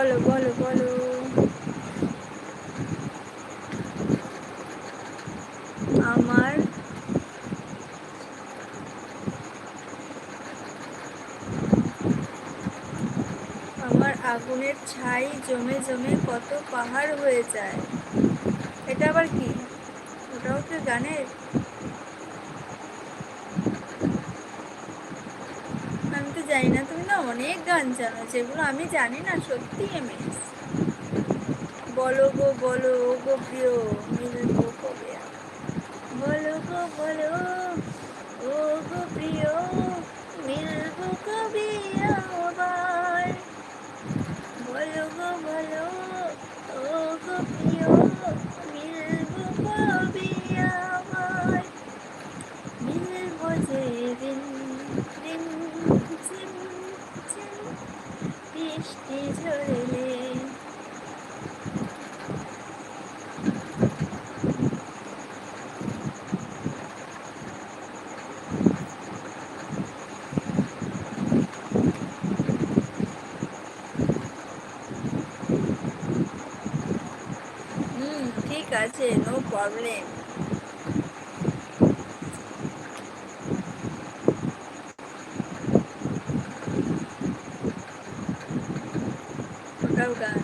বলো বলো বলো। আমার আমার আগুনের ছাই জমে জমে কত পাহাড় হয়ে যায়। এটা আবার কি? ওটাও কি গানের? আমি তো জানি না, তুমি না অনেক গান জানো যেগুলো আমি জানি না, সত্যি এমএস। বলো গো বলো, ও গো প্রিয়, মিলবো কবে আবার? বলো গো বলো, ও গো প্রিয়, মিলবো কবে আবার? বলো গো বলো, ও গো প্রিয়, মিলবো কবে আবার? মিলবো যে দিন, দিন ঝিম ঝিম বৃষ্টি ঝরলে। ঠিক আছে, নো প্রবলেম। ওটাও গান।